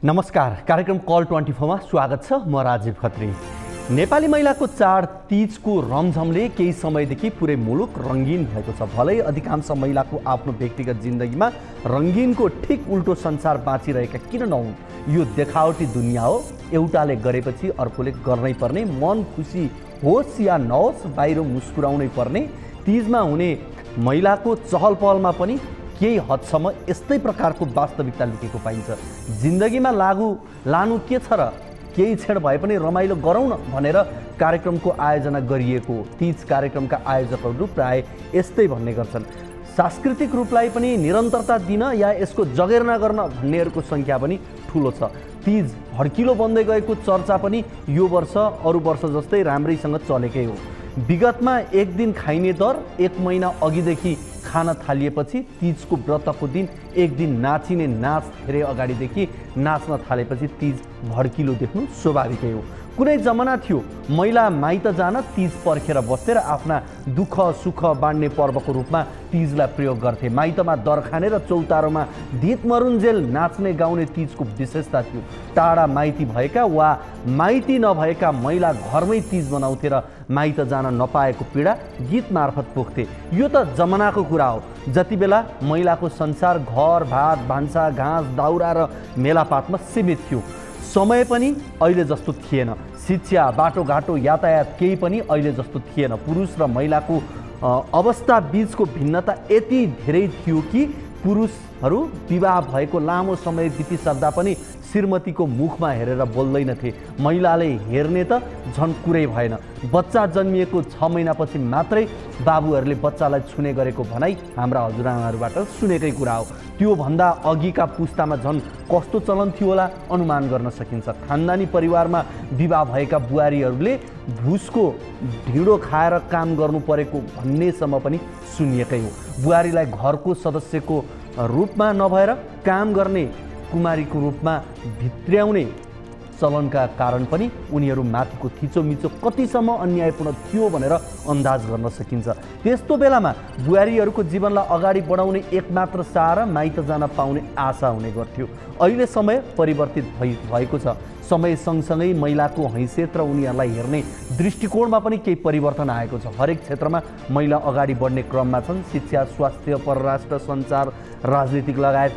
नमस्कार, कार्यक्रम कल 24 मा स्वागत छ। म राजीव खत्री। नेपाली महिलाको चाड तीजको रमझमले केही समयदेखि पुरै मुलुक रंगीन भएको छ। भलै अधिकांश महिलाको आफ्नो व्यक्तिगत जिन्दगीमा रंगीनको ठिक उल्टो संसार बाँचिरहेका किन नहुन्? यो देखावटी दुनिया हो। एउटाले गरेपछि अर्कोले गर्नै पर्ने, मन खुसी होस् या नहोस् बाहिर मुस्कुराउनै पर्ने। तीजमा हुने महिलाको चहल पहलमा पनि केही हदसम्म यस्तै प्रकारको वास्तविकता लुकेको पाइन्छ। जिन्दगीमा लानु के छ र? केही क्षण भए पनि रमाइलो गरौँ न भनेर कार्यक्रमको आयोजना गरिएको हो। तीज कार्यक्रमका आयोजकहरू प्राय यस्तै भन्ने गर्छन्। सांस्कृतिक रूपलाई पनि निरन्तरता दिन या यसको जगेर्ना गर्न भन्नेहरूको सङ्ख्या पनि ठुलो छ। तीज भड्किलो बन्दै गएको चर्चा पनि यो वर्ष अरू वर्ष जस्तै राम्रैसँग चलेकै हो। विगतमा एक दिन खाइने दर 1 महिना अघिदेखि खान थालिएपछि तीजको व्रतको दिन एक दिन नाचिने नाच धेरै अगाडिदेखि नाच्न थालेपछि तीज भड्किलो देख्नु स्वाभाविकै हो। कुनै जमाना थियो महिला माइत जान तीज पर्खेर बस्थे र आफ्ना दुःख सुख बाँड्ने पर्वको रूपमा तीजलाई प्रयोग गर्थे। माइतमा दर खाने र चौतारोमा धित मरुन्जेल नाच्ने गाउने तीजको विशेषता थियो। टाढा माइती भएका वा माइती नभएका महिला घरमै तीज मनाउँथे र माइत जान नपाएको पीडा गीत मार्फत पोख्थे। यो त जमानाको कुरा हो। जति बेला महिलाको संसार घर भात भान्सा घाँस दाउरा र मेलापातमा सीमित थियो। समय पनि अहिले जस्तो थिएन। शिक्षा बाटोघाटो यातायात केही पनि अहिले जस्तो थिएन। पुरुष र महिलाको अवस्था बीचको भिन्नता यति धेरै थियो कि पुरुषहरू विवाह भएको लामो समय बितिसक्दा पनि श्रीमतीको मुखमा हेरेर बोल्दैनथे। महिलाले हेर्ने त झन् कुरै भएन। बच्चा जन्मिएको 6 महिनापछि मात्रै बाबुहरूले बच्चालाई छुने गरेको भनाइ हाम्रा हजुरआमाहरूबाट सुनेकै कुरा हो। त्यो भन्दा अघिका पुस्तामा झन् कस्तो चलन थियो होला अनुमान गर्न सकिन्छ। खानदानी परिवारमा विवाह भएका बुहारीहरूले भुसको ढिँडो खाएर काम गर्नु परेको भन्नेसम्म पनि सुनिएकै हो। बुहारीलाई घरको सदस्यको रूपमा नभएर काम गर्ने कुमारीको रूपमा भित्र्याउने चलनका कारण पनि उनीहरू माथिको थिचोमिचो कतिसम्म अन्यायपूर्ण थियो भनेर अन्दाज गर्न सकिन्छ। त्यस्तो बेलामा बुहारीहरूको जीवनलाई अगाडि बढाउने एकमात्र सहारा माइत जान पाउने आशा हुने गर्थ्यो। अहिले समय परिवर्तित भएको छ। समय सँगसँगै महिलाको हैसियत र उनीहरूलाई हेर्ने दृष्टिकोणमा पनि केही परिवर्तन आएको छ। हरेक क्षेत्रमा महिला अगाडि बढ्ने क्रममा छन्। शिक्षा, स्वास्थ्य, परराष्ट्र, सञ्चार, राजनीतिक लगायत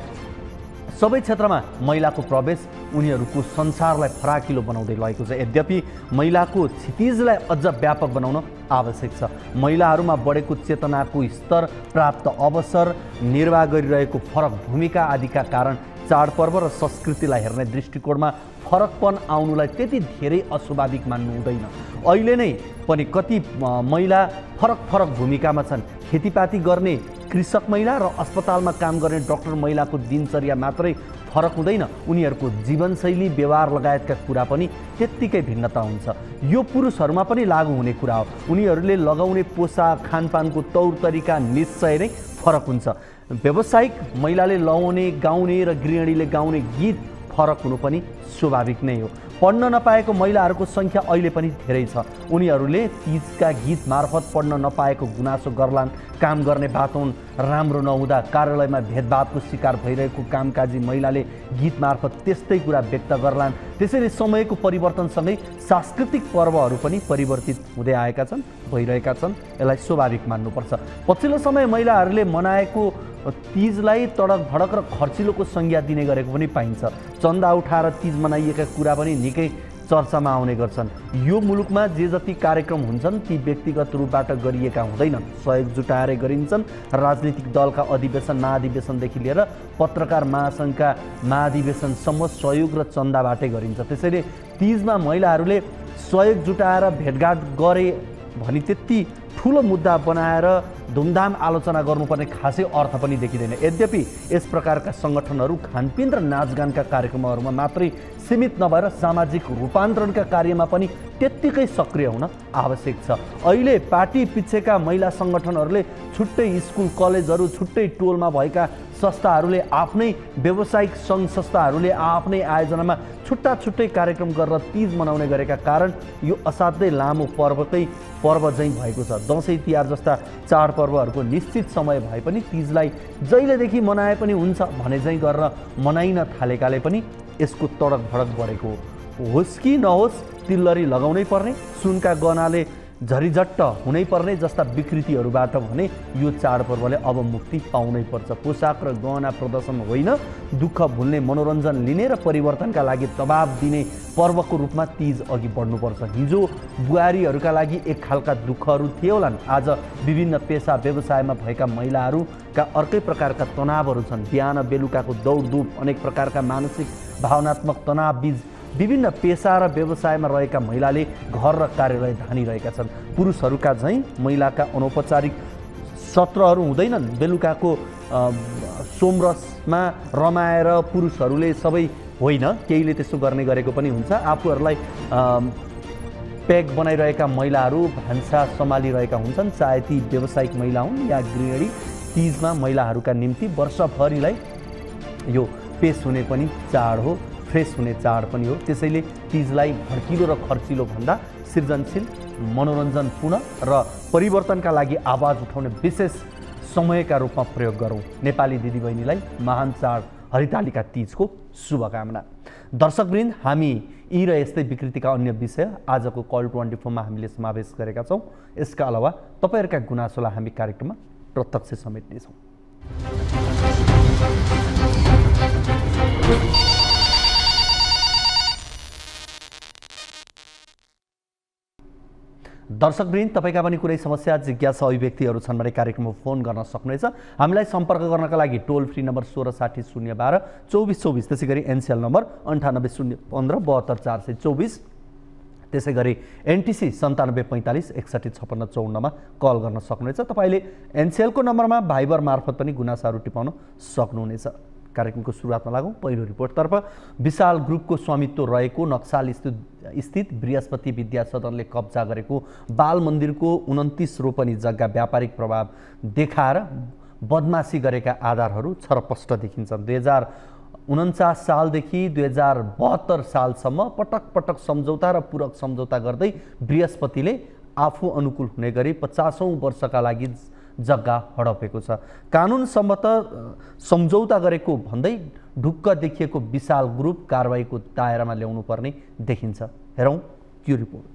सबै क्षेत्रमा महिलाको प्रवेश उनीहरूको संसारलाई फराकिलो बनाउँदै लगेको छ। यद्यपि महिलाको क्षितिजलाई अझ व्यापक बनाउन आवश्यक छ। महिलाहरूमा बढेको चेतनाको स्तर, प्राप्त अवसर, निर्वाह गरिरहेको फरक भूमिका आदिका कारण चाडपर्व र संस्कृतिलाई हेर्ने दृष्टिकोणमा फरकपन आउनुलाई त्यति धेरै अस्वाभाविक मान्नु हुँदैन। अहिले नै पनि कति महिला फरक भूमिकामा छन्। खेतीपाती गर्ने कृषक महिला र अस्पतालमा काम गर्ने डाक्टर महिलाको दिनचर्या मात्रै फरक हुँदैन, उनीहरूको जीवनशैली, व्यवहार लगायतका कुरा पनि त्यत्तिकै भिन्नता हुन्छ। यो पुरुषहरूमा पनि लागू हुने कुरा हो। उनीहरूले लगाउने पोसाक, खानपानको तौर तरिका निश्चय नै फरक हुन्छ। व्यावसायिक महिलाले लगाउने गाउने र गृहिणीले गाउने गीत फरक हुनु पनि स्वाभाविक नै हो। पढ्न नपाएको महिलाहरूको सङ्ख्या अहिले पनि धेरै छ। उनीहरूले तीजका गीत मार्फत पढ्न नपाएको गुनासो गर्लान्। काम गर्ने वातावरण राम्रो नहुँदा कार्यालयमा भेदभावको शिकार भइरहेको कामकाजी महिलाले गीत मार्फत त्यस्तै कुरा व्यक्त गर्लान्। त्यसैले समयको परिवर्तनसँगै सांस्कृतिक पर्वहरू पनि परिवर्तित हुँदै आएका छन्, भइरहेका छन्। यसलाई स्वाभाविक मान्नुपर्छ। पछिल्लो समय महिलाहरूले मनाएको तीजलाई तडक भडक र खर्चिलोको संज्ञा दिने गरेको पनि पाइन्छ। चन्दा उठाएर तीज मनाइएका कुरा पनि निकै चर्चामा आउने गर्छन्। यो मुलुकमा जे जति कार्यक्रम हुन्छन् ती व्यक्तिगत रूपबाट गरिएका हुँदैनन्, सहयोग जुटाएरै गरिन्छन्। राजनीतिक दलका अधिवेशन महाधिवेशनदेखि लिएर पत्रकार महासङ्घका महाधिवेशनसम्म सहयोग र चन्दाबाटै गरिन्छ। त्यसैले तीजमा महिलाहरूले सहयोग जुटाएर भेटघाट गरे भनी त्यति ठुलो मुद्दा बनाएर धुमधाम आलोचना गर्नुपर्ने खासै अर्थ पनि देखिँदैन। यद्यपि यस प्रकारका सङ्गठनहरू खानपिन र नाचगानका कार्यक्रमहरूमा मात्रै सीमित नभएर सामाजिक रूपान्तरणका कार्यमा पनि त्यत्तिकै सक्रिय हुन आवश्यक छ। अहिले पार्टी पिछेका महिला सङ्गठनहरूले छुट्टै स्कुल कलेजहरू, छुट्टै टोलमा भएका संस्थाहरूले आफ्नै व्यावसायिक सङ्घ संस्थाहरूले आफ्नै आयोजनामा छुट्टा छुट्टै कार्यक्रम गरेर तीज मनाउने गरेका कारण यो असाध्यै लामो पर्व चाहिँ भएको छ। दसैँ तिहार जस्ता चाडपर्वहरूको निश्चित समय भए पनि तीजलाई जहिलेदेखि मनाए पनि हुन्छ भने चाहिँ गरेर मनाइन थालेकाले पनि यसको तडक भडक बढेको होस् कि नहोस् तिल्लरी लगाउनै पर्ने, सुनका गहनाले झरीझट्ट हुनै पर्ने जस्ता विकृतिहरूबाट भने यो चाडपर्वले अब मुक्ति पाउनै पर्छ। पोसाक र गहना प्रदर्शन होइन, दुःख भुल्ने, मनोरञ्जन लिने र परिवर्तनका लागि दबाब दिने पर्वको रूपमा तीज अघि बढ्नुपर्छ। हिजो बुहारीहरूका लागि एक खालका दुःखहरू थिए होलान्, आज विभिन्न पेसा व्यवसायमा भएका महिलाहरूका अर्कै प्रकारका तनावहरू छन्। बिहान बेलुकाको दौडधुप, अनेक प्रकारका मानसिक भावनात्मक तनाव बीच विभिन्न पेसा र व्यवसायमा रहेका महिलाले घर र कार्यालय धानिरहेका छन्। पुरुषहरूका झैँ महिलाका अनौपचारिक सत्रहरू हुँदैनन्। बेलुकाको सोमरसमा रमाएर पुरुषहरूले सबै होइन, केहीले त्यसो गर्ने गरेको पनि हुन्छ। आफूहरूलाई पेग बनाइरहेका महिलाहरू भान्सा सम्हालिरहेका हुन्छन्, चाहे ती व्यावसायिक महिला हुन् या गृहिणी। तीजमा महिलाहरूका निम्ति वर्षभरिलाई यो पेस हुने पनि चाड हो, फ्रेस हुने चाड पनि हो। त्यसैले तीजलाई भड्किलो र खर्चिलो भन्दा सृजनशील, मनोरञ्जनपूर्ण र परिवर्तनका लागि आवाज उठाउने विशेष समयका रूपमा प्रयोग गरौँ। नेपाली दिदीबहिनीलाई महान चाड हरितालिका तीजको शुभकामना। दर्शकवृन्द, हामी यी र यस्तै विकृतिका अन्य विषय आजको कल 24 मा हामीले समावेश गरेका छौँ। यसका अलावा तपाईँहरूका गुनासोलाई हामी कार्यक्रममा प्रत्यक्ष समेट्नेछौँ। दर्शकवृन्द, तपाईँका पनि कुनै समस्या, जिज्ञासा, अभिव्यक्तिहरू छन् भने कार्यक्रममा फोन गर्न सक्नुहुनेछ। हामीलाई सम्पर्क गर्नका लागि टोल फ्री नम्बर 1660 012 2424, त्यसै गरी एनसीएल नम्बर 98 015 72 424, त्यसै गरी एनटिसी 97 45 61 56 54 मा कल गर्न सक्नुहुनेछ। तपाईँले एनसीएलको नम्बरमा भाइबर मार्फत पनि गुनासाहरू टिपाउन सक्नुहुनेछ। कार्यक्रमको सुरुवातमा लागौँ पहिलो रिपोर्टतर्फ। विशाल ग्रुपको स्वामित्व रहेको नक्साल स्थित बृहस्पति विद्या सदनले कब्जा गरेको बाल मन्दिरको 29 रोपनी जग्गा व्यापारिक प्रभाव देखाएर बदमासी गरेका आधारहरू छरपष्ट देखिन्छन्। 2049 सालदेखि 2072 सालसम्म पटक पटक सम्झौता र पूरक सम्झौता गर्दै बृहस्पतिले आफू अनुकूल हुने गरी 50औं वर्षका लागि जग्गा हडपेको छ। कानुन सम्मत सम्झौता गरेको भन्दै ढुक्क देखिएको विशाल ग्रुप कारबाहीको दायरामा ल्याउनु पर्ने देखिन्छ। हेरौँ यो रिपोर्ट।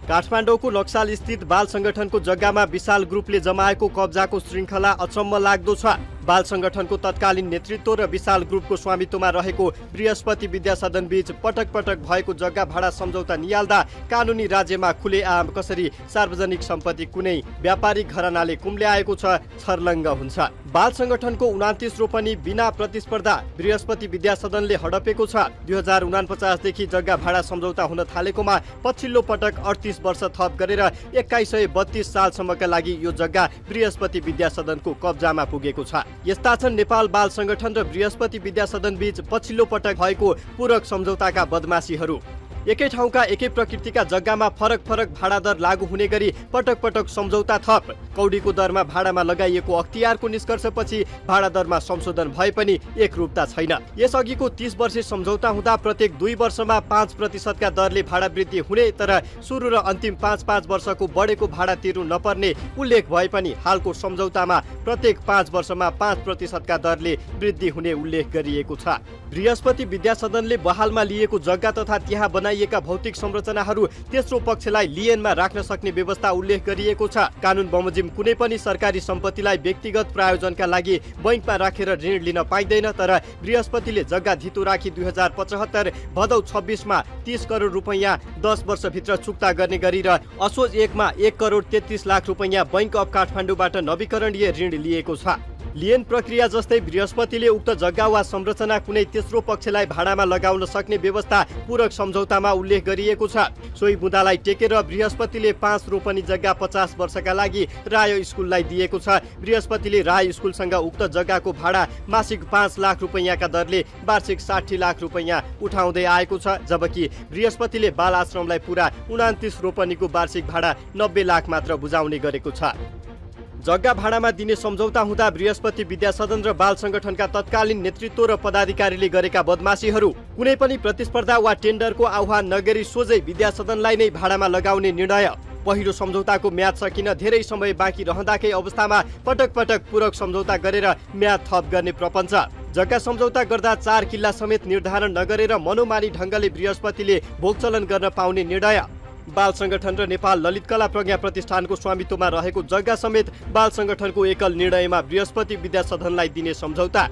काठमाडौँको नक्साल स्थित बाल संगठनको जग्गामा विशाल ग्रुपले जमाएको कब्जाको श्रृङ्खला अचम्म लाग्दो छ। बाल संगठनको तत्कालीन नेतृत्व र विशाल ग्रुपको स्वामित्वमा रहेको बृहस्पति विद्या सदन बीच पटक पटक भएको जग्गा भाडा सम्झौता निहाल्दा कानुनी राज्यमा खुलेआम कसरी सार्वजनिक सम्पत्ति कुनै व्यापारिक घरानाले कुम्ल्याएको छ छर्लङ्ग हुन्छ। बाल संगठनको 29 रोपनी बिना प्रतिस्पर्धा बृहस्पति विद्या सदनले हडपेको छ। 2049 देखि जग्गा भाडा सम्झौता हुन थालेकोमा पछिल्लो पटक 38 वर्ष थप गरेर 2132 सालसम्मका लागि यो जग्गा बृहस्पति विद्या सदनको कब्जामा पुगेको छ। यस्ता छन् नेपाल बाल संगठन र बृहस्पति विद्या सदन बीच पछिल्लो पटक भएको पूरक सम्झौताका बदमाशीहरू। एकै ठाउँका एकै प्रकृतिका जग्गामा फरक फरक भाडा दर लागू हुने गरी पटक पटक सम्झौता थप। कौडीको दरमा भाडामा लगाइएको अख्तियारको निष्कर्षपछि भाडा दरमा संशोधन भए पनि एकरूपता छैन। यसअघिको 30 वर्षे सम्झौता हुँदा प्रत्येक 2 वर्षमा 5% का दरले भाडा वृद्धि हुने, तर सुरु र अन्तिम 5 वर्षको बढेको भाडा तिर्नु नपर्ने उल्लेख भए पनि हालको सम्झौतामा प्रत्येक 5 वर्षमा 5% का दरले वृद्धि हुने उल्लेख गरिएको छ। बृहस्पति विद्या सदनले बहालमा लिएको जग्गा तथा त्यहाँ बनाइएका भौतिक संरचनाहरू तेस्रो पक्षलाई लिएनमा राख्न सक्ने व्यवस्था उल्लेख गरिएको छ। कानुन बमोजिम कुनै पनि सरकारी सम्पत्तिलाई व्यक्तिगत प्रयोजनका लागि बैंकमा राखेर ऋण लिन पाइँदैन, तर बृहस्पतिले जग्गा धितो राखी 2075 भदौ 26 मा 30 करोड रुपैयाँ 10 वर्षभित्र चुक्ता गर्ने गरी र असोज 1 मा 1 करोड 33 लाख रुपैयाँ बैंक अफ काठमाडौँबाट नवीकरणीय ऋण लिएको छ। लिएन प्रक्रिया जस्तै बृहस्पतिले उक्त जग्गा वा संरचना कुनै तेस्रो पक्षलाई भाडामा लगाउन सक्ने व्यवस्था पूरक सम्झौतामा उल्लेख गरिएको छ। सोही बुँदालाई टेकेर बृहस्पतिले 5 रोपनी जग्गा 50 वर्षका लागि राय स्कुललाई दिएको छ। बृहस्पतिले राय स्कुलसँग उक्त जग्गाको भाडा मासिक 5 लाख रुपैयाँका दरले वार्षिक 60 लाख रुपैयाँ उठाउँदै आएको छ, जबकि बृहस्पतिले बाल आश्रमलाई पुरा 29 रोपनीको वार्षिक भाडा 90 लाख मात्र बुझाउने गरेको छ। जग्गा भाडामा दिने सम्झौता हुँदा बृहस्पति विद्या सदन र बाल संगठनका तत्कालीन नेतृत्व र पदाधिकारीले गरेका बदमाशीहरू, कुनै पनि प्रतिस्पर्धा वा टेन्डरको आह्वान नगरी सोझै विद्या सदनलाई नै भाडामा लगाउने निर्णय, पहिलो सम्झौताको म्याद सकिन धेरै समय बाँकी रहँदाकै अवस्थामा पटक पटक पूरक सम्झौता गरेर म्याद थप गर्ने प्रपञ्च। जग्गा सम्झौता गर्दा 4 किल्ला समेत निर्धारण नगरेर मनोमानी ढङ्गले बृहस्पतिले भोगचलन गर्न पाउने निर्णय। बाल संगठन र नेपाल ललित कला प्रज्ञा प्रतिष्ठानको स्वामित्वमा रहेको जग्गा समेत बाल संगठनको एकल निर्णयमा बृहस्पति विद्या सदनलाई दिने सम्झौता।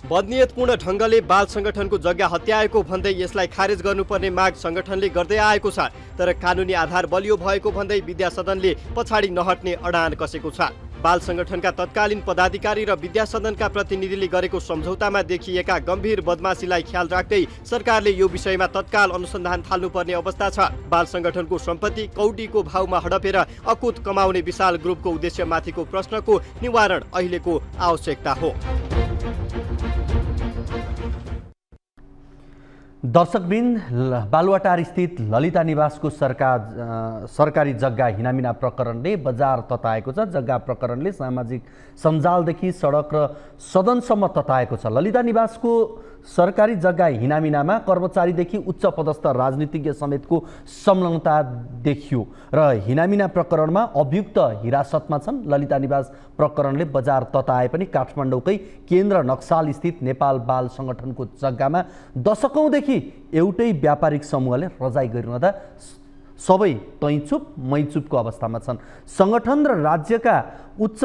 बदनियतपूर्ण ढङ्गले बाल संगठनको जग्गा हत्याएको भन्दै यसलाई खारेज गर्नुपर्ने माग संगठनले गर्दै आएको छ। तर कानुनी आधार बलियो भएको भन्दै विद्या सदनले पछाडि नहट्ने अडान कसेको छ। बाल संगठनका तत्कालीन पदाधिकारी र विद्या सदनका प्रतिनिधिले गरेको सम्झौतामा देखिएका गम्भीर बदमाशीलाई ख्याल राख्दै सरकारले यो विषयमा तत्काल अनुसन्धान थाल्नुपर्ने अवस्था छ। बाल संगठनको सम्पत्ति कौडीको भावमा हडपेर अकुत कमाउने विशाल ग्रुपको उद्देश्यमाथिको प्रश्नको निवारण अहिलेको आवश्यकता हो। दर्शकवृन्द, बालुवाटार स्थित ललिता निवासको सरकारी जग्गा हिनामिना प्रकरणले बजार तताएको छ। जग्गा प्रकरणले सामाजिक सञ्जालदेखि सडक र सदनसम्म तताएको छ। ललिता निवासको सरकारी जग्गा हिनामिनामा कर्मचारीदेखि उच्च पदस्थ राजनीतिज्ञ समेतको संलग्नता देखियो र हिनामिना प्रकरणमा अभियुक्त हिरासतमा छन्। ललिता निवास प्रकरणले बजार तताए पनि काठमाडौँकै केन्द्र नक्साल स्थित नेपाल बाल संगठनको जग्गामा दशकौँदेखि एउटै व्यापारिक समूहले रजाइ गरिरहँदा सबै तैचुप मैचुपको अवस्थामा छन्। संगठन र राज्यका उच्च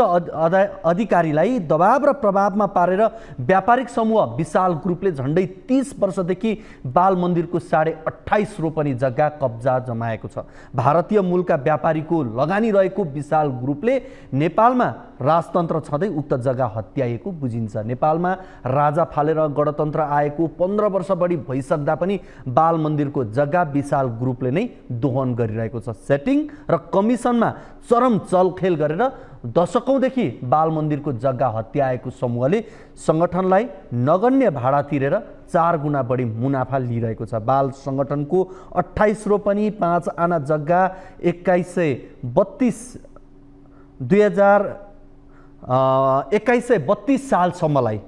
अधिकारीलाई दबाव र प्रभावमा पारेर व्यापारिक समूह विशाल ग्रुपले झन्डै 30 वर्षदेखि बाल मन्दिरको 28.5 रोपनी जग्गा कब्जा जमाएको छ। भारतीय मूलका व्यापारीको लगानी रहेको विशाल ग्रुपले नेपालमा राजतन्त्र छँदै उक्त जग्गा हत्याएको बुझिन्छ। नेपालमा राजा फालेर गणतन्त्र आएको 15 वर्ष बढी भइसक्दा पनि बाल मन्दिरको जग्गा विशाल ग्रुपले नै दोहन गरिरहेको छ। सेटिङ र कमिसनमा चरम चलखेल गरेर दशकौँदेखि बाल मन्दिरको जग्गा हत्याएको समूहले संगठनलाई नगण्य भाडा तिरेर 4 गुणा बढी मुनाफा लिइरहेको छ। बाल संगठनको 28 रोपनी 5 आना जग्गा 2132 सालसम्मलाई,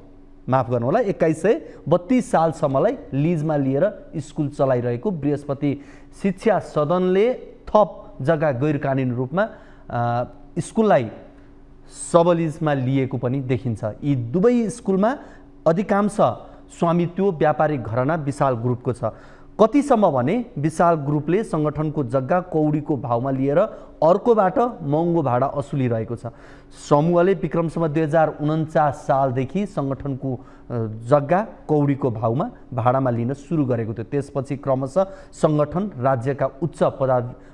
माफ गर्नुहोला, 2132 सालसम्मलाई लिजमा लिएर स्कुल चलाइरहेको बृहस्पति शिक्षा सदनले थप जग्गा गैर कानुनी रूपमा स्कुललाई सबलिजमा लिएको पनि देखिन्छ। यी दुवै स्कुलमा अधिकांश स्वामित्व व्यापारिक घराना विशाल ग्रुपको छ। कतिसम्म भने विशाल ग्रुपले संगठनको जग्गा कौडीको भावमा लिएर अर्कोबाट महँगो भाडा असुलिरहेको छ। समूहले विक्रमसम्म 2049 सालदेखि संगठनको जग्गा कौडीको भावमा भाडामा लिन सुरु गरेको थियो। त्यसपछि क्रमशः संगठन राज्यका उच्च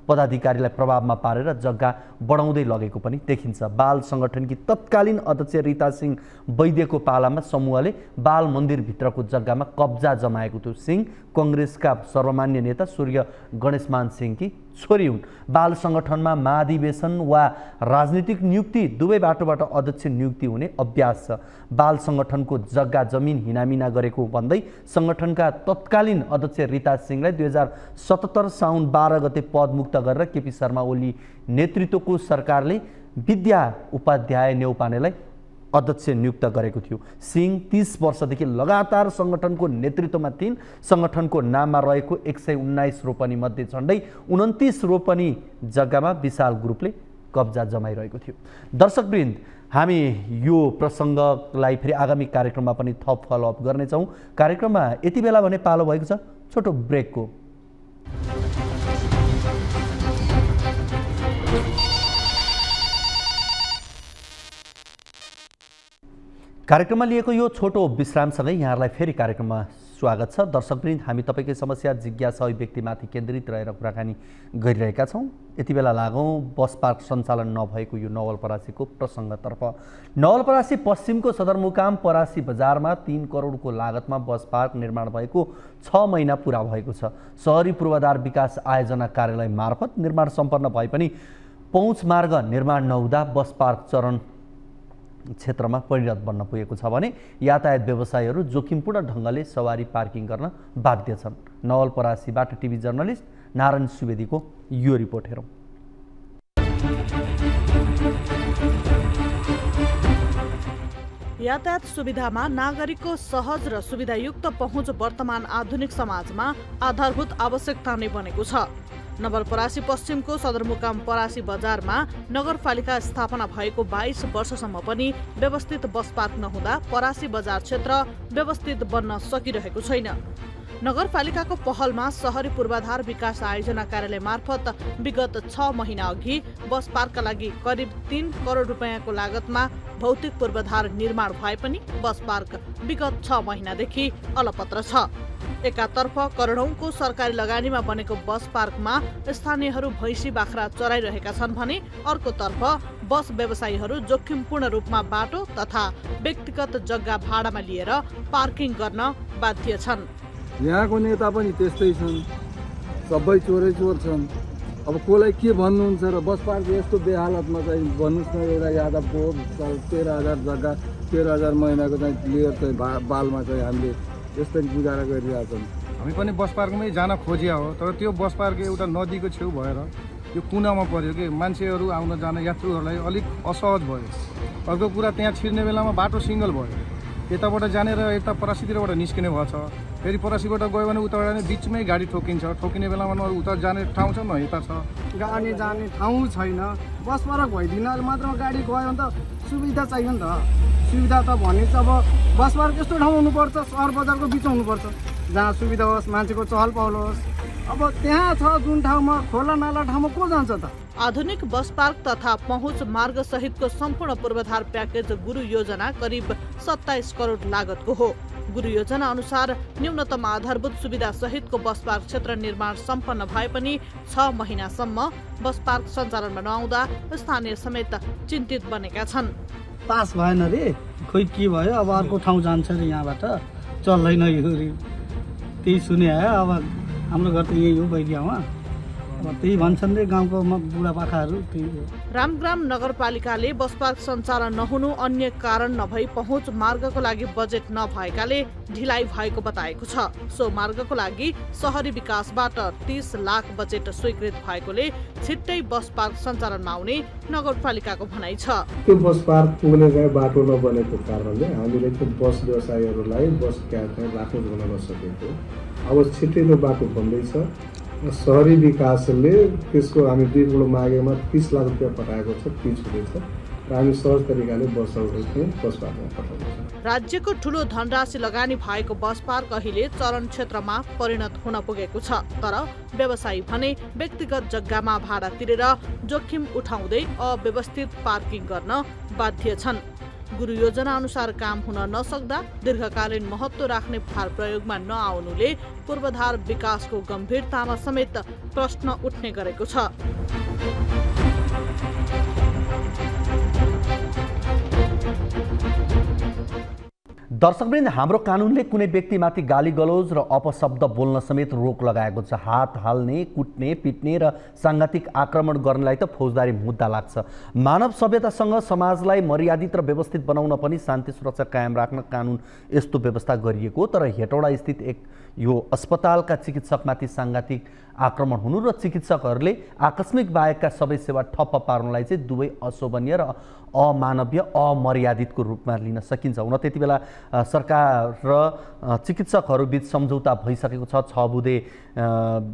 पदाधिकारीलाई प्रभावमा पारेर जग्गा बढाउँदै लगेको पनि देखिन्छ। बाल संगठनकी तत्कालीन अध्यक्ष रीता सिंह वैद्यको पालामा समूहले बाल मन्दिरभित्रको जग्गामा कब्जा जमाएको थियो। सिंह कांग्रेसका सर्वमान्य नेता स्वर्गीय गणेशमान सिंहकी छोरी हुन्। बाल संगठनमा महाधिवेशन वा राजनीतिक नियुक्ति दुवै बाटोबाट अध्यक्ष नियुक्ति हुने अभ्यास छ। बाल संगठनको जग्गा जमिन हिनामिना गरेको भन्दै संगठनका तत्कालीन अध्यक्ष रीता सिंहलाई 2077 साउन 12 गते पदमुक्त गरेर केपी शर्मा ओली नेतृत्वको सरकारले विद्या उपाध्याय नेउपानेलाई अध्यक्ष नियुक्त गरेको थियो। सिंह 30 वर्षदेखि लगातार संगठनको नेतृत्वमा थिइन्। संगठनको नाममा रहेको 119 रोपनी मध्ये झन्डै 29 रोपनी जग्गामा विशाल ग्रुपले कब्जा जमाइरहेको थियो। दर्शकवृन्द, हामी यो प्रसङ्गलाई फेरि आगामी कार्यक्रममा पनि थप फलोअप गर्नेछौँ। कार्यक्रममा यति बेला भने पालो भएको छ छोटो ब्रेकको। कार्यक्रममा लिएको यो छोटो विश्रामसँगै यहाँहरूलाई फेरि कार्यक्रममा स्वागत छ। दर्शकवृन्द, हामी तपाईँकै समस्या जिज्ञासा व्यक्तिमाथि केन्द्रित रहेर कुराकानी गरिरहेका छौँ। यति बेला लागौँ बस पार्क सञ्चालन नभएको यो नवलपरासीको प्रसङ्गतर्फ। नवलपरासी पश्चिमको सदरमुकाम परासी बजारमा 3 करोडको लागतमा बस पार्क निर्माण भएको 6 महिना पुरा भएको छ। सहरी पूर्वाधार विकास आयोजना कार्यालय मार्फत निर्माण सम्पन्न भए पनि पहुँच मार्ग निर्माण नहुँदा बस पार्क चरण क्षेत्रमा परिणत बन्न पुगेको छ भने यातायात व्यवसायीहरू जोखिमपूर्ण ढङ्गले सवारी पार्किङ गर्न बाध्य छन्। नवलपरासीबाट टिभी जर्नलिस्ट नारायण सुवेदीको यो रिपोर्ट हेरौँ। यातायात सुविधामा नागरिकको सहज र सुविधायुक्त पहुँच वर्तमान आधुनिक समाजमा आधारभूत आवश्यकता नै बनेको छ। नवलपरासी पश्चिमको सदरमुकाम परासी बजारमा नगरपालिका स्थापना भएको 22 वर्षसम्म पनि व्यवस्थित बस पार्क नहुँदा परासी बजार क्षेत्र व्यवस्थित बन्न सकिरहेको छैन। नगरपालिकाको पहलमा शहरी पूर्वाधार विकास आयोजना कार्यालय मार्फत विगत 6 महिना अघि बस पार्कका लागि करिब 3 करोड रुपियाँको लागतमा भौतिक पूर्वाधार निर्माण भए पनि बस पार्क विगत 6 महिनादेखि अलपत्र छ। एकातर्फ करोडौंको सरकारी लगानीमा बनेको बस पार्कमा स्थानीयहरू भैँसी बाख्रा चराइरहेका छन् भने अर्कोतर्फ बस व्यवसायीहरू जोखिमपूर्ण रूपमा बाटो तथा व्यक्तिगत जग्गा भाडामा लिएर पार्किङ गर्न बाध्य छन्। यहाँको नेता पनि त्यस्तै छन्, सबै चोरै चोर छन्। अब कसलाई के भन्नुहुन्छ र बस पार्क यस्तो बेहालतमा चाहिँ भन्नुहोस् न। एउटा यादवको 13,000 जग्गा 13,000 महिनाको चाहिँ लिएर चाहिँ बालमा चाहिँ हामीले यसरी गुजारा गरिरहेछौँ। हामी पनि बस पार्कमै जान खोजिया हो, तर त्यो बस पार्क एउटा नदीको छेउ भएर यो कुनामा पर्यो कि मान्छेहरू आउन जान यात्रुहरूलाई अलिक असहज भयो। अर्को कुरा त्यहाँ छिर्ने बेलामा बाटो सिङ्गल भयो, यताबाट जाने र यता परासीतिरबाट निस्किने भएको छ। फेरि परासीबाट गयो भने उताबाट नै बिचमै गाडी ठोकिन्छ, ठोकिने बेलामा न उता जाने ठाउँ छ न यता छ, गाडी जाने ठाउँ छैन। बस पार्क भइदिन मात्र गाडी गयो भने त सुविधा चाहियो नि त। सुविधा त भनेपछि अब बस पार्क यस्तो ठाउँ हुनुपर्छ, सहर बजारको बिचमा हुनुपर्छ जहाँ सुविधा होस्, मान्छेको चहल पहल होस्। अब त्यहाँ छ जुन ठाउँमा खोला नाला ठाउँमा को जान्छ त। आधुनिक बस पार्क तथा पहुँच मार्ग सहितको सम्पूर्ण पूर्वाधार प्याकेज गुरु योजना करिब 27 करोड लागतको हो। गुरु योजना अनुसार न्यूनतम आधारभूत सुविधा सहितको बस पार्क क्षेत्र निर्माण सम्पन्न भए पनि 6 महिनासम्म बस पार्क सञ्चालनमा नआउँदा स्थानीय समेत चिन्तित बनेका छन्। पास भएन रे, खोइ के भयो, अब अर्को ठाउँ जान्छ रे, यहाँबाट चल्दैन यो रे, त्यही सुने आयो। अब हाम्रो घर त यही हो बैरियामा, अब त्यही भन्छन् रे गाउँको बुढापाकाहरू। त्यही हो। रामग्राम नगरपालिकाले बस पार्क सञ्चालन नहुनु अन्य कारण नभई पहुँच मार्गको लागि बजेट नभएकाले ढिलाइ भएको बताएको छ। सो मार्गको लागि शहरी विकासबाट 30 लाख बजेट स्वीकृत भएकोले छिट्टै बस पार्क सञ्चालनमा आउने नगरपालिकाको भनाइ छ। त्यो बस पार्क पुग्ने गए बाटो नबनेको कारणले हामीले त्यो बस व्यवसायीहरूलाई बस क्याब राख्नु हुन नसकेको। अब छिट्टै त्यो बाटो बन्दैछ। शहरी विकासले त्यसको हामी 2 करोड मागेमा 30 लाख रुपियाँ पठाएको छ, पिच हुँदैछ र हामी सहज तरिकाले बसहरू चाहिँ बस पार्कमा पठाउँदैछौँ। राज्यको ठूलो धनराशि लगानी भएको बस पार्क अहिले चरण क्षेत्रमा परिणत हुन पुगेको छ। तर व्यवसायी भने व्यक्तिगत जग्गामा भाडा तिरेर जोखिम उठाउँदै अव्यवस्थित पार्किङ गर्न बाध्य छन्। गुरु योजना अनुसार काम हुन नसक्दा दीर्घकालीन महत्त्व राख्ने फार प्रयोगमा नआउनुले पूर्वाधार विकासको गम्भीरतामा समेत प्रश्न उठ्ने गरेको छ। दर्शकवृन्द, हाम्रो कानुनले कुनै व्यक्तिमाथि गाली गलौज र अपशब्द बोल्न समेत रोक लगाएको छ। हात हाल्ने, कुट्ने, पिट्ने र सांघातिक आक्रमण गर्नलाई त फौजदारी मुद्दा लाग्छ। मानव सभ्यतासँग समाजलाई मर्यादित र व्यवस्थित बनाउन पनि शान्ति सुरक्षा कायम राख्न कानुन यस्तो व्यवस्था गरिएको। तर हेटौडा स्थित यो अस्पतालका चिकित्सकमाथि सांघातिक आक्रमण हुनु र चिकित्सकहरूले आकस्मिक बाहेकका सबै सेवा ठप्प पार्नुलाई चाहिँ दुवै अशोभनीय र अमानवीय अमर्यादितको रूपमा लिन सकिन्छ। हुन त्यति बेला सरकार र चिकित्सकहरू बीच सम्झौता भइसकेको छ। 6 बुँदे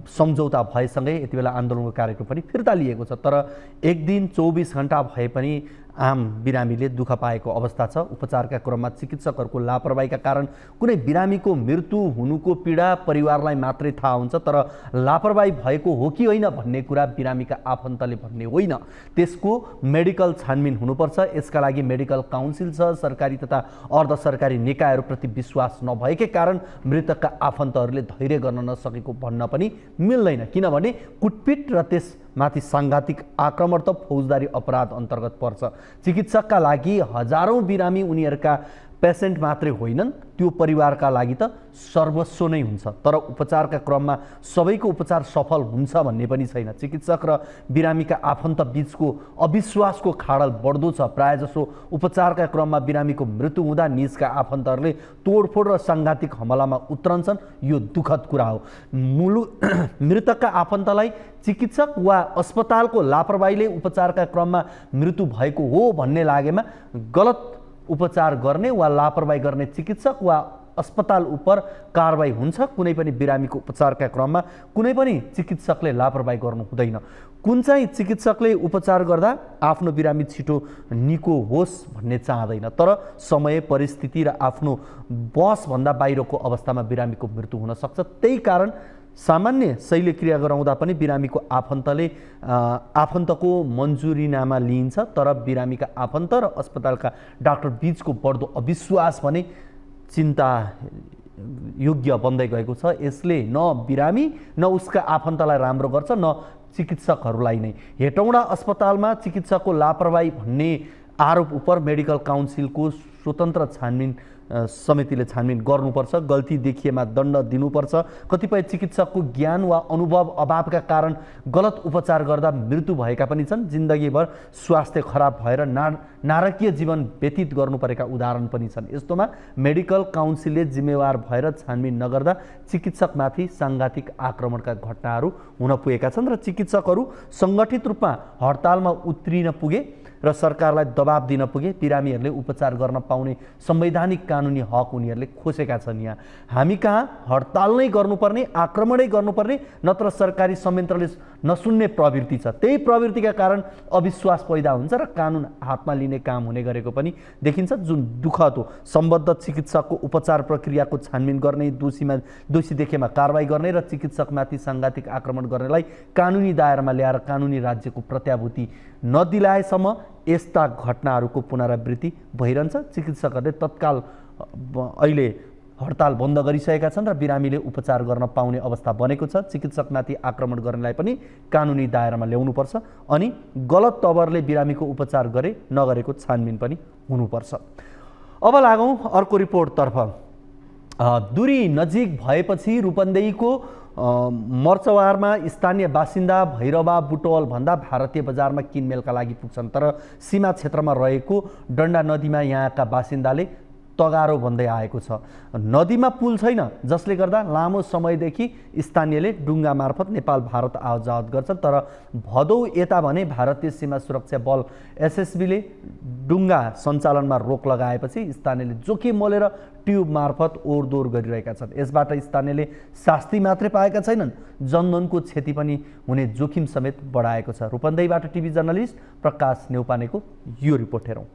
सम्झौता भएसँगै यति बेला आन्दोलनको कार्यक्रम पनि फिर्ता लिएको छ। तर एक दिन 24 घण्टा भए पनि आम बिरामीले दुःख पाएको अवस्था छ। उपचारका क्रममा चिकित्सकहरूको लापरवाहीका कारण कुनै बिरामीको मृत्यु हुनुको पीडा परिवारलाई मात्रै थाहा हुन्छ, तर लापरवाही भएको हो कि होइन भन्ने कुरा बिरामीका आफन्तले भन्ने होइन। त्यसको मेडिकल छानबिन हुनुपर्छ। यसका लागि मेडिकल काउन्सिल छ। सरकारी तथा अर्ध सरकारी निकायहरूप्रति विश्वास नभएकै कारण मृतकका आफन्तहरूले धैर्य गर्न नसकेको भन्न पनि मिल्दैन, किनभने कुटपिट र त्यसमाथि सांघातिक आक्रमण त फौजदारी अपराध अन्तर्गत पर्छ। चिकित्सकका लागि हजारौं बिरामी उनीहरूका पेसेन्ट मात्रै होइनन्, त्यो परिवारका लागि त सर्वस्व नै हुन्छ। तर उपचारका क्रममा सबैको उपचार सफल हुन्छ भन्ने पनि छैन। चिकित्सक र बिरामीका आफन्त बीचको अविश्वासको खाडल बढ्दो छ। प्रायजसो उपचारका क्रममा बिरामीको मृत्यु हुँदा निजका आफन्तहरूले तोडफोड र सांघातिक हमलामा उत्रन्छन्। यो दुःखद कुरा हो। मृतकका आफन्तलाई चिकित्सक वा अस्पतालको लापरवाहीले उपचारका क्रममा मृत्यु भएको हो भन्ने लागेमा गलत उपचार गर्ने वा लापरवाही गर्ने चिकित्सक वा अस्पताल उपर कारबाही हुन्छ। कुनै पनि बिरामीको उपचारका क्रममा कुनै पनि चिकित्सकले लापरवाही गर्नु हुँदैन। कुन चाहिँ चिकित्सकले उपचार गर्दा आफ्नो बिरामी छिटो निको होस् भन्ने चाहँदैन, तर समय परिस्थिति र आफ्नो बसभन्दा बाहिरको अवस्थामा बिरामीको मृत्यु हुन सक्छ। त्यही कारण सामान्य शल्यक्रिया गराउँदा पनि बिरामीको आफन्तको मन्जुरीनामा लिइन्छ, तर बिरामीका आफन्त र अस्पतालका डाक्टर बीचको बढ्दो अविश्वास भने चिन्ता योग्य बन्दै गएको छ। यसले न बिरामी न उसका आफन्तलाई राम्रो गर्छ, न चिकित्सकहरूलाई नै। हेटौँडा अस्पतालमा चिकित्सकको लापरवाही भन्ने आरोप उप मेडिकल काउन्सिलको स्वतन्त्र छानबिन समितिले छानबिन गर्नुपर्छ। गल्ती देखिएमा दण्ड दिनुपर्छ। कतिपय चिकित्सकको ज्ञान वा अनुभव अभावका कारण गलत उपचार गर्दा मृत्यु भएका पनि छन्। जिन्दगीभर स्वास्थ्य खराब भएर नारकीय जीवन व्यतीत गर्नु परेका उदाहरण पनि छन्। यस्तोमा मेडिकल काउन्सिलले जिम्मेवार भएर छानबिन नगर्दा चिकित्सकमाथि साङ्घातिक आक्रमणका घटनाहरू हुन पुगेका छन् र चिकित्सकहरू सङ्गठित रूपमा हडतालमा उत्रिन पुगे र सरकारलाई दबाब दिन पुगे। बिरामीहरूले उपचार गर्न पाउने संवैधानिक कानुनी हक उनीहरूले खोसेका छन्। यहाँ हामी कहाँ हडताल नै गर्नुपर्ने, आक्रमणै गर्नुपर्ने, नत्र सरकारी संयन्त्रले नसुन्ने प्रवृत्ति छ। त्यही प्रवृत्तिका कारण अविश्वास पैदा हुन्छ र कानुन हातमा लिने काम हुने गरेको पनि देखिन्छ, जुन दुःखद हो। सम्बद्ध चिकित्सकको उपचार प्रक्रियाको छानबिन गर्ने, दोषी देखेमा कारबाही गर्ने र चिकित्सकमाथि साङ्घातिक आक्रमण गर्नेलाई कानुनी दायरामा ल्याएर कानुनी राज्यको प्रत्याभूति नदिलाएसम्म यस्ता घटनाहरूको पुनरावृत्ति भइरहन्छ। चिकित्सकहरूले तत्काल अहिले हडताल बन्द गरिसकेका छन् र बिरामीले उपचार गर्न पाउने अवस्था बनेको छ। चिकित्सकमाथि आक्रमण गर्नेलाई पनि कानुनी दायरामा ल्याउनुपर्छ अनि गलत तवरले बिरामीको उपचार गरे नगरेको छानबिन पनि हुनुपर्छ। अब लागौँ अर्को रिपोर्टतर्फ। दूरी नजिक भएपछि रूपन्देहीको मर्चवारमा स्थानीय बासिन्दा भैरवा बुटवल भन्दा भारतीय बजारमा किनमेलका लागि पुग्छन्, तर सीमा क्षेत्रमा रहेको डन्डा नदीमा यहाँका बासिन्दाले तगारो भन्दै आएको छ। नदीमा पुल छैन, जसले गर्दा लामो समयदेखि स्थानीयले डुङ्गा मार्फत नेपाल भारत आवत जावत गर्छन्। तर भदौ यता भने भारतीय सीमा सुरक्षा बल एसएसबीले डुङ्गा सञ्चालनमा रोक लगाएपछि स्थानीयले जोखिम मोलेर ट्युब मार्फत ओरदोर गरिरहेका छन्। यसबाट स्थानीयले शास्ति मात्रै पाएका छैनन्, जनधनको क्षति पनि हुने जोखिम समेत बढाएको छ। रूपन्देहीबाट टिभी जर्नलिस्ट प्रकाश नेउपानेको यो रिपोर्ट हेरौँ।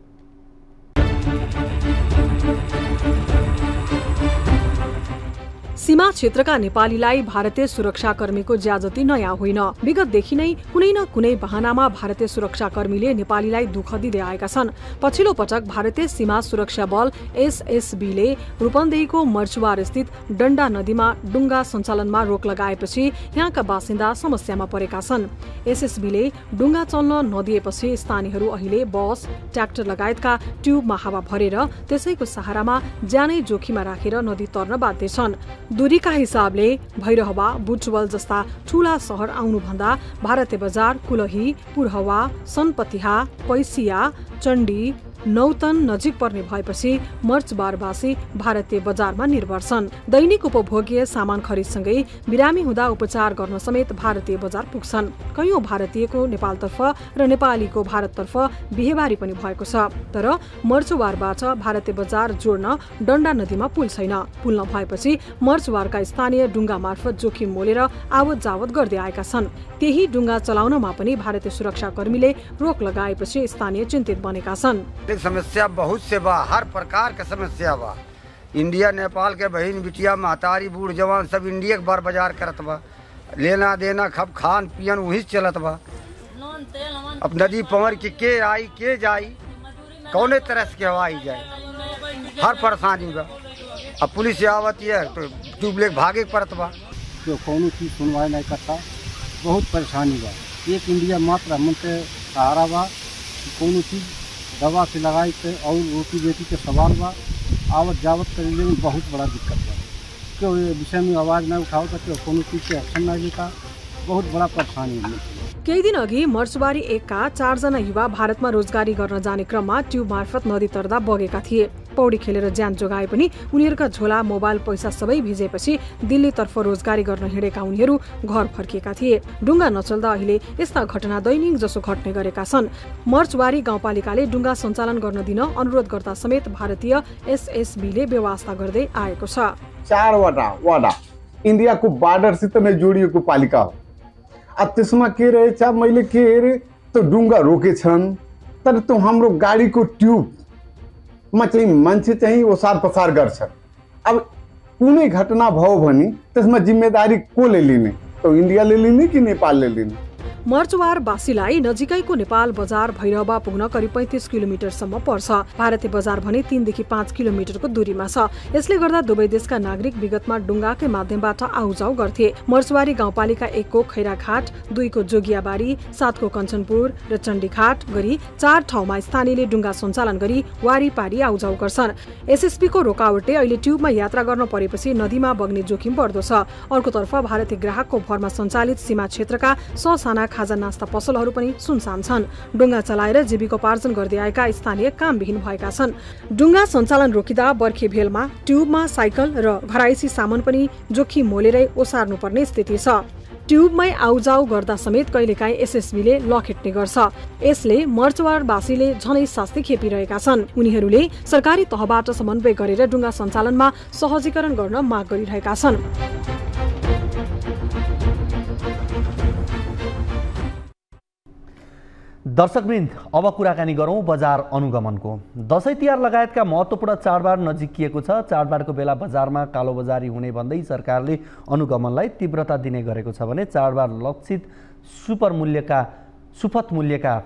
सीमा क्षेत्रका नेपालीलाई भारतीय सुरक्षाकर्मीको ज्याजती नयाँ होइन। विगतदेखि नै कुनै न कुनै बहानामा भारतीय सुरक्षाकर्मीले नेपालीलाई दुःख दिँदै आएका छन्। पछिल्लो पटक भारतीय सीमा सुरक्षा बल एसएसबीले रूपन्देहीको मर्चुवार स्थित डन्डा नदीमा डुङ्गा सञ्चालनमा रोक लगाएपछि यहाँका बासिन्दा समस्यामा परेका छन्। एसएसबीले डुङ्गा चल्न नदिएपछि स्थानीयहरू अहिले बस, ट्र्याक्टर लगायतका ट्युबमा हावा भरेर त्यसैको सहारामा ज्यानै जोखिममा राखेर नदी तर्न बाध्य छन्। दूरीका हिसाबले भैरहवा, बुटवल जस्ता ठूला शहर आउनुभन्दा भारतीय बजार, कुलही, पुरहवा, सनपतिहा, पैसिया, चण्डी, नौतन नजिक पर्ने भएपछि मर्चबारवासी भारतीय बजारमा निर्भर छन्। दैनिक उपभोग्य सामान खरिदसँगै बिरामी हुँदा उपचार गर्न समेत भारतीय बजार पुग्छन्। कयौं भारतीयको नेपालतर्फ र नेपालीको भारततर्फ बिहेबारी पनि भएको छ। तर मर्चवारबाट भारतीय बजार जोड्न डन्डा नदीमा पुल छैन। पुल नभएपछि मर्चवारका स्थानीय डुङ्गा मार्फत जोखिम मोलेर आवत जावत गर्दै आएका छन्। त्यही डुङ्गा चलाउनमा पनि भारतीय सुरक्षाकर्मीले रोक लगाएपछि स्थानीय चिन्तित बनेका छन्। समस्या बहुत से बा, हर प्रकार के समस्या बा। इंडिया नेपाल के बहन बिटिया महतारी बूढ़ जवान सब इंडिया के बार बाजार करत बा। लेना देना खब खान पियन वही चलत बा। अब नदी पवर के आई के जाई, कौने तरह से हवाई जाए, हर परेशानी बा। अब पुलिस आवत है तो ट्यूबलेट भागे पड़त बा। तो कौनो चीज सुनवाई नहीं करता, बहुत परेशानी बा। एक इंडिया मात्र मुझे सहारा बा, कौनो चीज दवा से लगाई के और रोटी बेटी के सवाल बा। आवत जावत करने में बहुत बड़ा दिक्कत बा। क्यों ये विषय में आवाज़ नहीं उठाओ तो कोनो चीज के एक्शन नहीं लेता, बहुत बड़ा परेशानी है। केही दिन अघि मर्चबारी 1 का 4 जना युवा भारतमा रोजगारी गर्न जाने क्रममा ट्युब मार्फत नदी तर्दा बगेका थिए। पौडी खेलेर ज्यान जोगाए पनि उनीहरूका झोला, मोबाइल, पैसा सबै भिजेपछि दिल्लीतर्फ रोजगारी गर्न हिँडेका उनीहरू घर फर्किएका थिए। डुङ्गा नचल्दा अहिले यस्ता घटना दैनिक जसो घट्ने गरेका छन्। मर्चवारी गाउँपालिकाले डुङ्गा सञ्चालन गर्न दिन अनुरोध गर्दा समेत भारतीय एसएसबीले व्यवस्था गर्दै आएको छ। 4वटा वडा इन्डियाको बार्डरसित नै जोडिएको पालिका हो। त्यसमा के रहेछ, मैले के हेरेँ त्यो डुङ्गा रोकेछन्, तर त्यो हाम्रो गाडीको ट्युबमा चाहिँ मान्छे चाहिँ ओसार पसार गर्छन्। अब कुनै घटना भयो भने त्यसमा जिम्मेदारी कसले लिने? त्यो इन्डियाले लिने कि नेपालले लिने? मर्चवारवासीलाई नजिकैको नेपाल बजार भैरवा पुग्न करिब 35 किलोमिटरसम्म पर्छ। भारतीय बजार भने 3 देखि 5 किलोमिटरको दूरीमा छ। यसले गर्दा दुवै देशका नागरिक विगतमा डुङ्गाकै माध्यमबाट आउजाउ गर्थे। मर्चवारी गाउँपालिका 1 को खैराघाट, 2 को जोगियाबारी, 7 को कञ्चनपुर र चण्डीघाट गरी 4 ठाउँमा स्थानीयले डुङ्गा सञ्चालन गरी वारीपारी आउजाउ गर्छन्। एसएसबीको रोकावटले अहिले ट्युबमा यात्रा गर्न परेपछि नदीमा बग्ने जोखिम बढ्दो छ। अर्कोतर्फ भारतीय ग्राहकको भरमा सञ्चालित सीमा क्षेत्रका ससाना खाजा नास्ता पसलहरू पनि सुनसान छन्। डुङ्गा चलाएर जीविकोपार्जन गर्दै आएका स्थानीय कामविहीन भएका छन्। डुङ्गा सञ्चालन रोकिँदा बर्खे भेलमा ट्युबमा साइकल र घराइसी सामान पनि जोखिम मोलेरै ओसार्नुपर्ने स्थिति छ। ट्युबमै आउजाउ गर्दा समेत कहिलेकाहीँ एसएसबीले लखेट्ने गर्छ। यसले मर्चवारवासीले झनै शास्ति खेपिरहेका छन्। उनीहरूले सरकारी तहबाट समन्वय गरेर डुङ्गा सञ्चालनमा सहजीकरण गर्न माग गरिरहेका छन्। दर्शकवृन्द, अब कुराकानी गरौँ बजार अनुगमनको। दशैं तिहार लगायतका महत्त्वपूर्ण चाडबाड नजिकिएको छ। चाडबाडको बेला बजारमा कालोबजारी हुने भन्दै सरकारले अनुगमनलाई तीव्रता दिने गरेको छ भने चाडबाड लक्षित सुपथ मूल्यका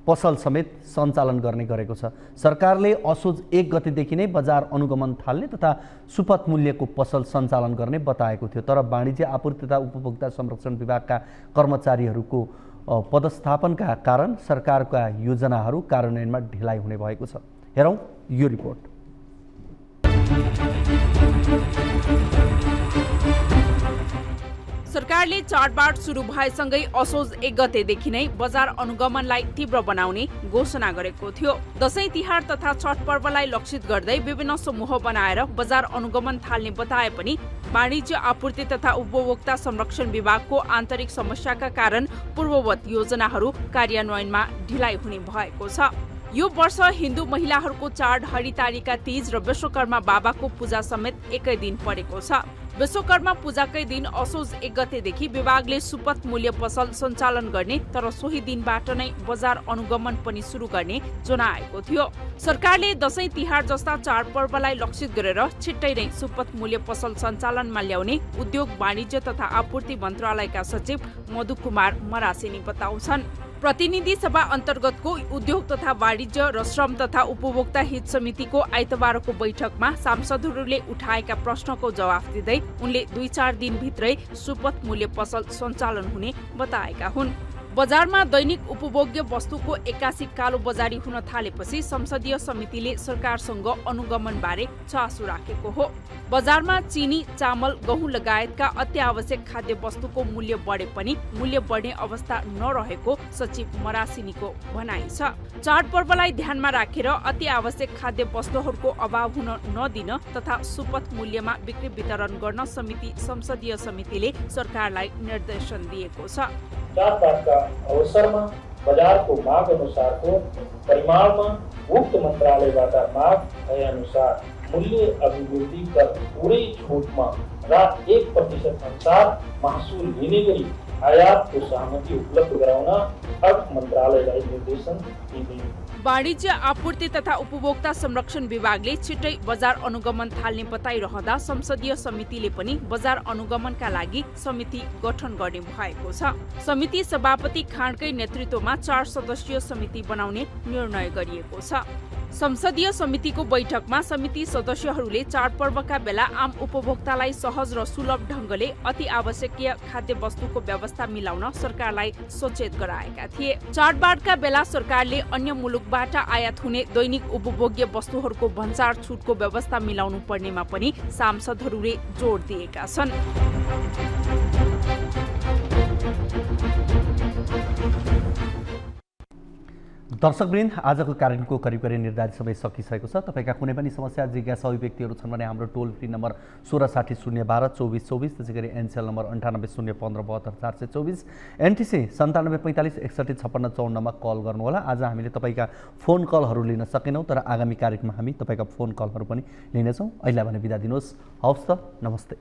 पसल समेत सञ्चालन गर्ने गरेको छ। सरकारले असोज 1 गतेदेखि नै बजार अनुगमन थाल्ने तथा सुपथ मूल्यको पसल सञ्चालन गर्ने बताएको थियो। तर वाणिज्य आपूर्ति तथा उपभोक्ता संरक्षण विभागका कर्मचारीहरूको पदस्थापनका कारण सरकारका योजनाहरू कार्यान्वयनमा ढिलाइ हुने भएको छ। हेरौँ यो रिपोर्ट। सरकारले चाडबाड सुरु भएसँगै असोज 1 गतेदेखि नै बजार अनुगमनलाई तीव्र बनाउने घोषणा गरेको थियो। दशैं तिहार तथा छठ पर्वलाई लक्षित गर्दै विभिन्न समूह बनाएर बजार अनुगमन थाल्ने बताए पनि वाणिज्य आपूर्ति तथा उपभोक्ता संरक्षण विभागको आन्तरिक समस्याका कारण पूर्ववत योजनाहरू कार्यान्वयनमा ढिलाइ हुने भएको छ। यो वर्ष हिन्दू महिलाहरूको चाड हरितालिका तीज र विश्वकर्मा बाबाको पूजा समेत एकै दिन परेको छ। विश्वकर्मा पूजाकै दिन असोज 1 गतेदेखि विभागले सुपथ मूल्य पसल सञ्चालन गर्ने तर सोही दिनबाट नै बजार अनुगमन पनि सुरु गर्ने जनाएको थियो। सरकारले दशैं तिहार जस्ता चाडपर्वलाई लक्षित गरेर छिट्टै नै सुपथ मूल्य पसल सञ्चालनमा ल्याउने उद्योग वाणिज्य तथा आपूर्ति मन्त्रालयका सचिव मधु कुमार मरासिनी बताउँछन्। प्रतिनिधि सभा अन्तर्गतको उद्योग तथा वाणिज्य र श्रम तथा उपभोक्ता हित समितिको आइतबारको बैठकमा सांसदहरूले उठाएका प्रश्नको जवाफ दिँदै उनले 2-4 दिनभित्रै सुपथ मूल्य पसल सञ्चालन हुने बताएका हुन्। बजारमा दैनिक उपभोग्य वस्तुको 81 कालो बजारी हुन थालेपछि संसदीय समितिले सरकारसँग अनुगमन बारे चासो राखेको हो। बजारमा चिनी, चामल, गहुँ लगायतका अत्यावश्यक खाद्य वस्तुको मूल्य बढे पनि मूल्य बढ्ने अवस्था नरहेको सचिव मरासिनीको भनाइ छ। चाडपर्वलाई ध्यानमा राखेर अति आवश्यक खाद्य वस्तुहरूको अभाव हुन नदिन तथा सुपथ मूल्यमा बिक्री वितरण गर्न संसदीय समितिले सरकारलाई निर्देशन दिएको छ। चाडबाडका अवसरमा बजारको माग अनुसारको परिमाणमा उक्त मन्त्रालयबाट माग भएअनुसार मूल्य अभिवृद्धि कर पूरै छुटमा र 1% अनुसार महसुल लिने गरी आयातको सहमति उपलब्ध गराउन अर्थ मन्त्रालयलाई निर्देशन दिइयो। वाणिज्य आपूर्ति तथा उपभोक्ता संरक्षण विभागले छिट्टै बजार अनुगमन थाल्ने बताइरहँदा संसदीय समितिले पनि बजार अनुगमनका लागि समिति गठन गर्ने भएको छ। समिति सभापति खाँडकै नेतृत्वमा 4 सदस्यीय समिति बनाउने निर्णय गरिएको छ। संसदीय समितिको बैठकमा समिति सदस्यहरूले चाडपर्वका बेला आम उपभोक्तालाई सहज र सुलभ ढङ्गले अति आवश्यकीय खाद्य वस्तुको व्यवस्था मिलाउन सरकारलाई सचेत गराएका थिए। चाडबाडका बेला सरकारले अन्य मुलुकबाट आयात हुने दैनिक उपभोग्य वस्तुहरूको भन्सार छुटको व्यवस्था मिलाउनु पर्नेमा पनि सांसदहरूले जोड दिएका छन्। दर्शकवृन्द, आजको कार्यक्रमको करिब करिब निर्धारित समय सकिसकेको छ। तपाईँका कुनै पनि समस्या जिज्ञासा अभिव्यक्तिहरू छन् भने हाम्रो टोल फ्री नम्बर 1660 012 2424, त्यसै गरी एनसेल नम्बर 98 015 72 424, एनटिसी 97 45 61 56 54 मा कल गर्नुहोला। आज हामीले तपाईँका फोन कलहरू लिन सकेनौँ, तर आगामी कार्यक्रममा हामी तपाईँका फोन कलहरू पनि लिनेछौँ। अहिले भने बिदा दिनुहोस्। हवस् त, नमस्ते।